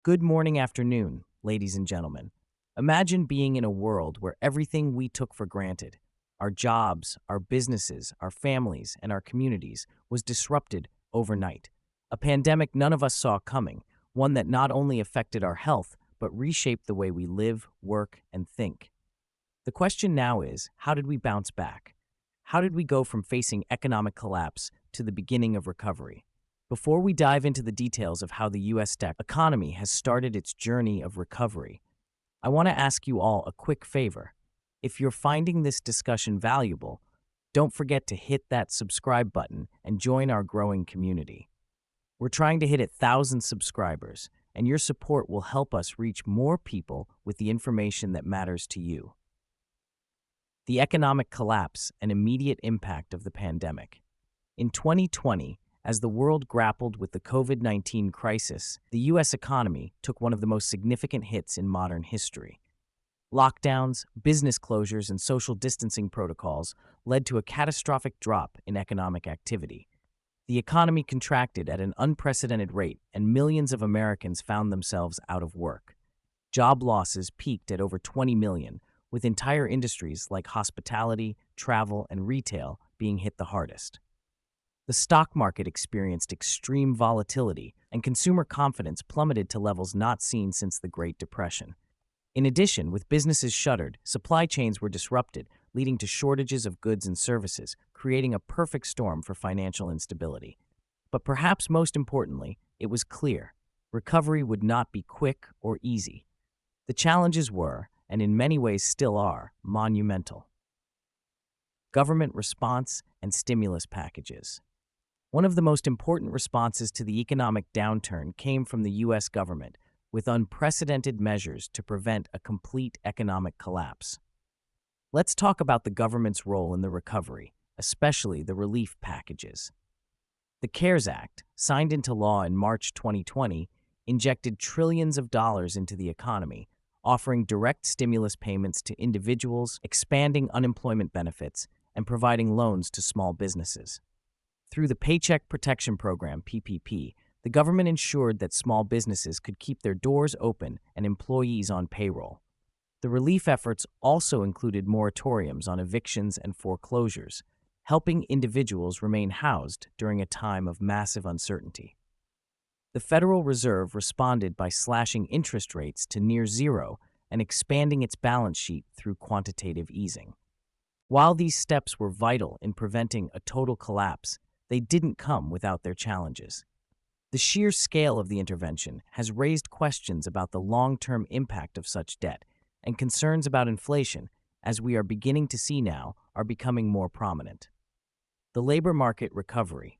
Good morning, afternoon, ladies and gentlemen. Imagine being in a world where everything we took for granted, our jobs, our businesses, our families, and our communities, was disrupted overnight. A pandemic none of us saw coming, one that not only affected our health, but reshaped the way we live, work, and think. The question now is, how did we bounce back? How did we go from facing economic collapse to the beginning of recovery? Before we dive into the details of how the U.S. tech economy has started its journey of recovery, I want to ask you all a quick favor. If you're finding this discussion valuable, don't forget to hit that subscribe button and join our growing community. We're trying to hit 1,000 subscribers, and your support will help us reach more people with the information that matters to you. The economic collapse and immediate impact of the pandemic. In 2020, as the world grappled with the COVID-19 crisis, the U.S. economy took one of the most significant hits in modern history. Lockdowns, business closures, and social distancing protocols led to a catastrophic drop in economic activity. The economy contracted at an unprecedented rate, and millions of Americans found themselves out of work. Job losses peaked at over 20 million, with entire industries like hospitality, travel, and retail being hit the hardest. The stock market experienced extreme volatility, and consumer confidence plummeted to levels not seen since the Great Depression. In addition, with businesses shuttered, supply chains were disrupted, leading to shortages of goods and services, creating a perfect storm for financial instability. But perhaps most importantly, it was clear recovery would not be quick or easy. The challenges were, and in many ways still are, monumental. Government response and stimulus packages. One of the most important responses to the economic downturn came from the U.S. government, with unprecedented measures to prevent a complete economic collapse. Let's talk about the government's role in the recovery, especially the relief packages. The CARES Act, signed into law in March 2020, injected trillions of dollars into the economy, offering direct stimulus payments to individuals, expanding unemployment benefits, and providing loans to small businesses. Through the Paycheck Protection Program, PPP, the government ensured that small businesses could keep their doors open and employees on payroll. The relief efforts also included moratoriums on evictions and foreclosures, helping individuals remain housed during a time of massive uncertainty. The Federal Reserve responded by slashing interest rates to near zero and expanding its balance sheet through quantitative easing. While these steps were vital in preventing a total collapse, they didn't come without their challenges. The sheer scale of the intervention has raised questions about the long-term impact of such debt, and concerns about inflation, as we are beginning to see now, are becoming more prominent. The labor market recovery.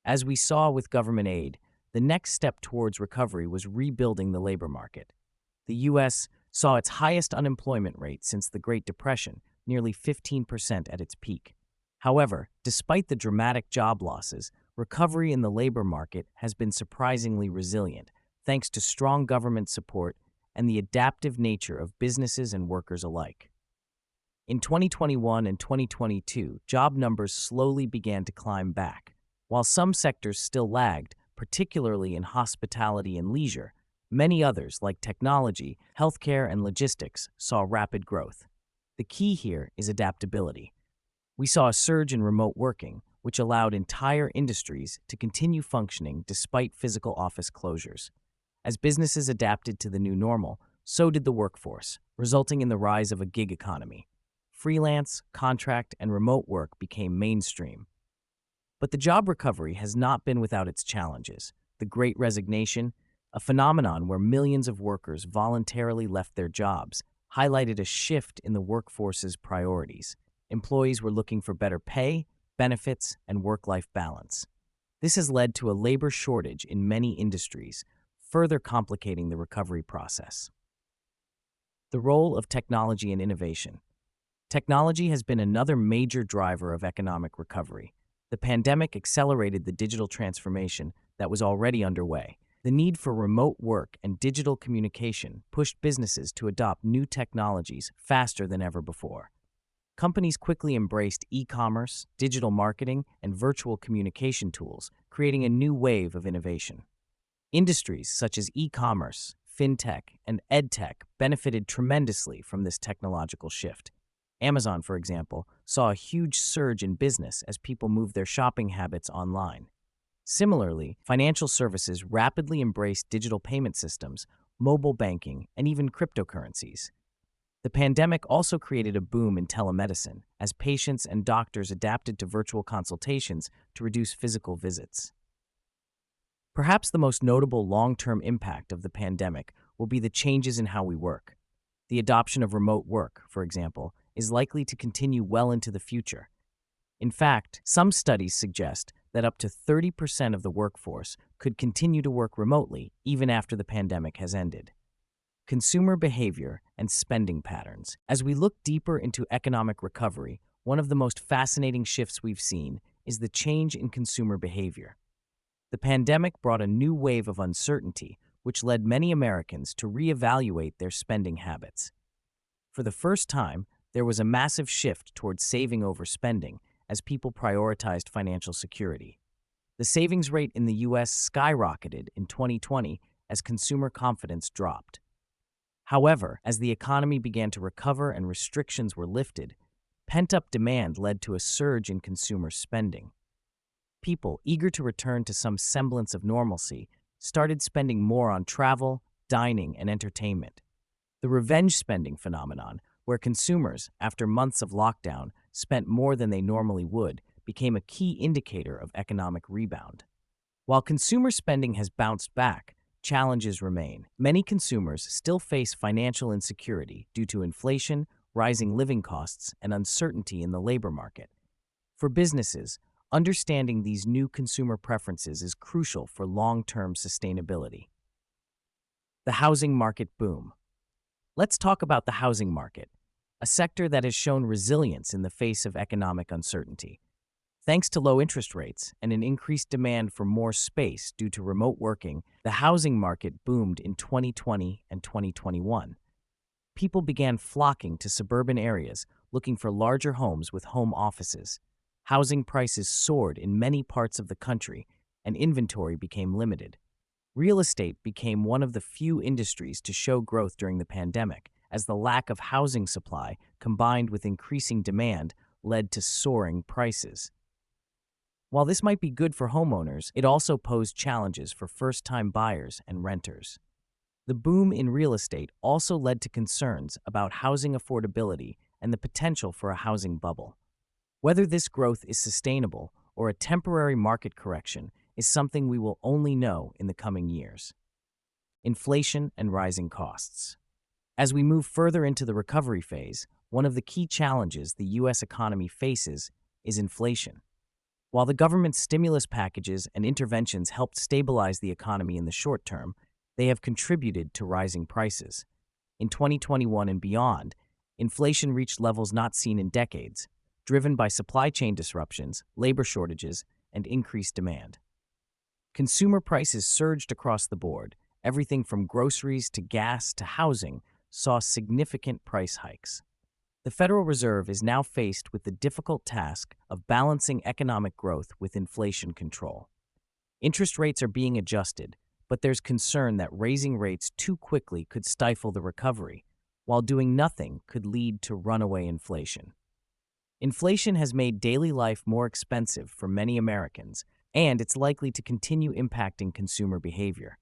As we saw with government aid, the next step towards recovery was rebuilding the labor market. The U.S. saw its highest unemployment rate since the Great Depression, nearly 15% at its peak. However, despite the dramatic job losses, recovery in the labor market has been surprisingly resilient, thanks to strong government support and the adaptive nature of businesses and workers alike. In 2021 and 2022, job numbers slowly began to climb back. While some sectors still lagged, particularly in hospitality and leisure, many others, like technology, healthcare, and logistics, saw rapid growth. The key here is adaptability. We saw a surge in remote working, which allowed entire industries to continue functioning despite physical office closures. As businesses adapted to the new normal, so did the workforce, resulting in the rise of a gig economy. Freelance, contract, and remote work became mainstream. But the job recovery has not been without its challenges. The Great Resignation, a phenomenon where millions of workers voluntarily left their jobs, highlighted a shift in the workforce's priorities. Employees were looking for better pay, benefits, and work-life balance. This has led to a labor shortage in many industries, further complicating the recovery process. The role of technology and innovation. Technology has been another major driver of economic recovery. The pandemic accelerated the digital transformation that was already underway. The need for remote work and digital communication pushed businesses to adopt new technologies faster than ever before. Companies quickly embraced e-commerce, digital marketing, and virtual communication tools, creating a new wave of innovation. Industries such as e-commerce, fintech, and edtech benefited tremendously from this technological shift. Amazon, for example, saw a huge surge in business as people moved their shopping habits online. Similarly, financial services rapidly embraced digital payment systems, mobile banking, and even cryptocurrencies. The pandemic also created a boom in telemedicine as patients and doctors adapted to virtual consultations to reduce physical visits. Perhaps the most notable long-term impact of the pandemic will be the changes in how we work. The adoption of remote work, for example, is likely to continue well into the future. In fact, some studies suggest that up to 30% of the workforce could continue to work remotely even after the pandemic has ended. Consumer behavior and spending patterns. As we look deeper into economic recovery, one of the most fascinating shifts we've seen is the change in consumer behavior. The pandemic brought a new wave of uncertainty, which led many Americans to reevaluate their spending habits. For the first time, there was a massive shift towards saving over spending as people prioritized financial security. The savings rate in the U.S. skyrocketed in 2020 as consumer confidence dropped. However, as the economy began to recover and restrictions were lifted, pent-up demand led to a surge in consumer spending. People, eager to return to some semblance of normalcy, started spending more on travel, dining, and entertainment. The revenge spending phenomenon, where consumers, after months of lockdown, spent more than they normally would, became a key indicator of economic rebound. While consumer spending has bounced back, challenges remain. Many consumers still face financial insecurity due to inflation, rising living costs, and uncertainty in the labor market. For businesses, understanding these new consumer preferences is crucial for long-term sustainability. The housing market boom. Let's talk about the housing market, a sector that has shown resilience in the face of economic uncertainty. Thanks to low interest rates and an increased demand for more space due to remote working, the housing market boomed in 2020 and 2021. People began flocking to suburban areas, looking for larger homes with home offices. Housing prices soared in many parts of the country, and inventory became limited. Real estate became one of the few industries to show growth during the pandemic, as the lack of housing supply, combined with increasing demand, led to soaring prices. While this might be good for homeowners, it also posed challenges for first-time buyers and renters. The boom in real estate also led to concerns about housing affordability and the potential for a housing bubble. Whether this growth is sustainable or a temporary market correction is something we will only know in the coming years. Inflation and rising costs. As we move further into the recovery phase, one of the key challenges the U.S. economy faces is inflation. While the government's stimulus packages and interventions helped stabilize the economy in the short term, they have contributed to rising prices. In 2021 and beyond, inflation reached levels not seen in decades, driven by supply chain disruptions, labor shortages, and increased demand. Consumer prices surged across the board. Everything from groceries to gas to housing saw significant price hikes. The Federal Reserve is now faced with the difficult task of balancing economic growth with inflation control. Interest rates are being adjusted, but there's concern that raising rates too quickly could stifle the recovery, while doing nothing could lead to runaway inflation. Inflation has made daily life more expensive for many Americans, and it's likely to continue impacting consumer behavior.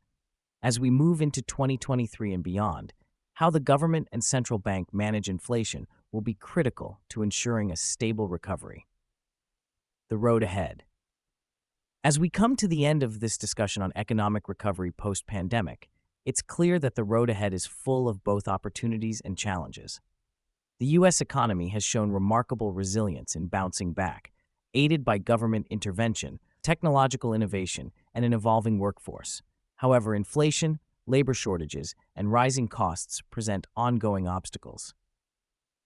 As we move into 2023 and beyond, how the government and central bank manage inflation will be critical to ensuring a stable recovery. The road ahead. As we come to the end of this discussion on economic recovery post-pandemic, it's clear that the road ahead is full of both opportunities and challenges. The U.S. economy has shown remarkable resilience in bouncing back, aided by government intervention, technological innovation, and an evolving workforce. However, inflation, labor shortages, and rising costs present ongoing obstacles.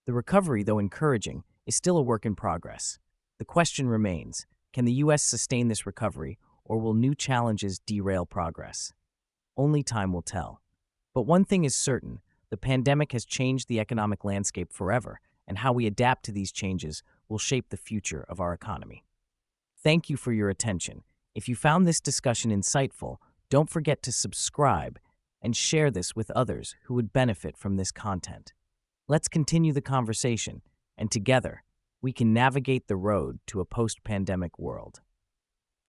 The recovery, though encouraging, is still a work in progress. The question remains, can the U.S. sustain this recovery, or will new challenges derail progress? Only time will tell. But one thing is certain, the pandemic has changed the economic landscape forever, and how we adapt to these changes will shape the future of our economy. Thank you for your attention. If you found this discussion insightful, Don't forget to subscribe and share this with others who would benefit from this content. Let's continue the conversation, and together, we can navigate the road to a post-pandemic world.